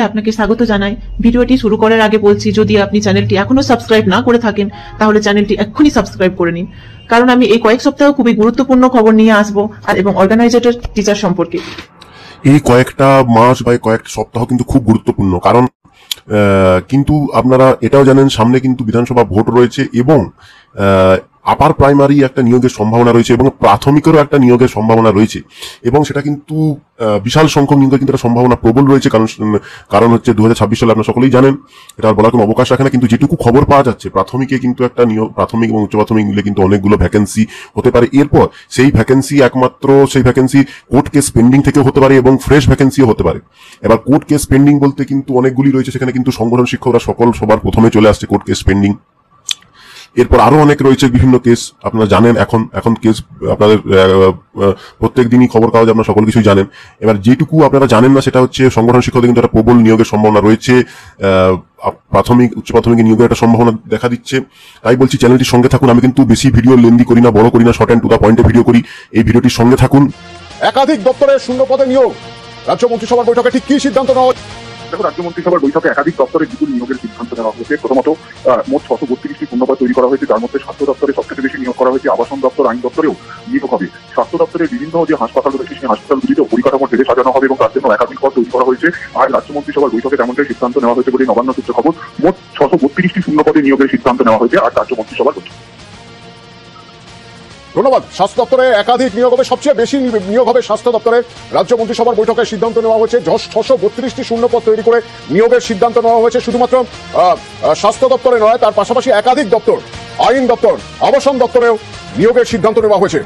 আপনাকে স্বাগত জানাই। ভিডিওটি শুরু করার আগে বলছি, যদি আপনি চ্যানেলটি এখনো সাবস্ক্রাইব না করে থাকেন তাহলে চ্যানেলটি এক্ষুনি সাবস্ক্রাইব করে নিন, কারণ আমি এই কয়েক সপ্তাহ খুবই গুরুত্বপূর্ণ খবর নিয়ে আসবো আর এবং অর্গানাইজেটর টিচার সম্পর্কে। এই কয়েকটা মাস বা কয়েক সপ্তাহ কিন্তু খুব গুরুত্বপূর্ণ, কারণ কিন্তু আপনারা এটাও জানেন সামনে কিন্তু বিধানসভা ভোট রয়েছে এবং আপার প্রাইমারি একটা নিয়োগের সম্ভাবনা রয়েছে এবং প্রাথমিকেরও একটা নিয়োগের সম্ভাবনা রয়েছে এবং সেটা কিন্তু বিশাল সংখ্যক নিয়োগের কিন্তু একটা সম্ভাবনা প্রবল রয়েছে। কারণ হচ্ছে 2026 সালে আপনারা সকলেই জানেন, এটা বলার কোনো অবকাশ রাখে না। কিন্তু যেটুকু খবর পাওয়া যাচ্ছে, প্রাথমিকে কিন্তু একটা নিয়োগ, প্রাথমিক এবং উচ্চ প্রাথমিক মিলে কিন্তু অনেকগুলো ভ্যাকেন্সি হতে পারে। এরপর সেই ভ্যাকেন্সি কোর্ট কেস পেন্ডিং থেকেও হতে পারে এবং ফ্রেশ ভ্যাকেন্সিও হতে পারে। এবার কোর্ট কেস পেন্ডিং বলতে কিন্তু অনেকগুলি রয়েছে, সেখানে কিন্তু সংগঠন শিক্ষকরা সবার প্রথমে চলে আসছে কোর্ট কেস পেন্ডিং। এরপর আরো অনেক রয়েছে বিভিন্ন কেস, আপনারা জানেন। এখন কেস আপনাদের প্রত্যেক দিনই খবর কাগজে আপনারা সকল কিছুই জানেন। এবার যেটুকু আপনারা জানেন না সেটা হচ্ছে সংগঠন শিক্ষকদের কিন্তু একটা প্রবল নিয়োগের সম্ভাবনা রয়েছে, প্রাথমিক উচ্চ প্রাথমিক নিয়োগের একটা সম্ভাবনা দেখা দিচ্ছে। তাই বলছি চ্যানেলটির সঙ্গে থাকুন। আমি কিন্তু বেশি ভিডিও লেন্দি করি না, বড় করি না, শর্ট অ্যান্ড টু দা পয়েন্টে ভিডিও করি। এই ভিডিওটির সঙ্গে থাকুন। একাধিক দপ্তরের শূন্য পদে নিয়োগ, রাজ্য মন্ত্রিসভার বৈঠকে ঠিক কি সিদ্ধান্ত নেওয়া? দেখো, রাজ্য মন্ত্রিসভার বৈঠকে একাধিক দপ্তরে বিপুল নিয়োগের সিদ্ধান্ত নেওয়া হয়েছে। প্রথমত মোট 632টি শূন্যপদ তৈরি করা হয়েছে, যার মধ্যে স্বাস্থ্য দপ্তরে সবথেকে বেশি নিয়োগ করা হয়েছে। আবাসন দপ্তর, আইন দপ্তরেও নিয়োগ হবে। স্বাস্থ্য দপ্তরের বিভিন্ন যে হাসপাতাল রয়েছে সেই হাসপাতালগুলিতেও পরিকাঠামো ঢেলে সাজানো হবে এবং তার জন্য একাধিক পদ তৈরি করা হয়েছে। আর রাজ্য মন্ত্রিসভার বৈঠকে তেমনটাই সিদ্ধান্ত নেওয়া হয়েছে বলে নবান্ন সূত্রে খবর। মোট 632টি শূন্যপদে নিয়োগের সিদ্ধান্ত নেওয়া হয়েছে আর রাজ্য মন্ত্রিসভার বৈঠক। ধন্যবাদ। স্বাস্থ্য দপ্তরে একাধিক নিয়োগ হবে, সবচেয়ে বেশি নিয়োগ হবে স্বাস্থ্য দপ্তরে। রাজ্য মন্ত্রিসভার বৈঠকে সিদ্ধান্ত নেওয়া হয়েছে 632টি শূন্যপদ তৈরি করে নিয়োগের সিদ্ধান্ত নেওয়া হয়েছে। শুধুমাত্র স্বাস্থ্য দপ্তরে নয়, তার পাশাপাশি একাধিক দপ্তর, আইন দপ্তর, আবাসন দপ্তরেও নিয়োগের সিদ্ধান্ত নেওয়া হয়েছে।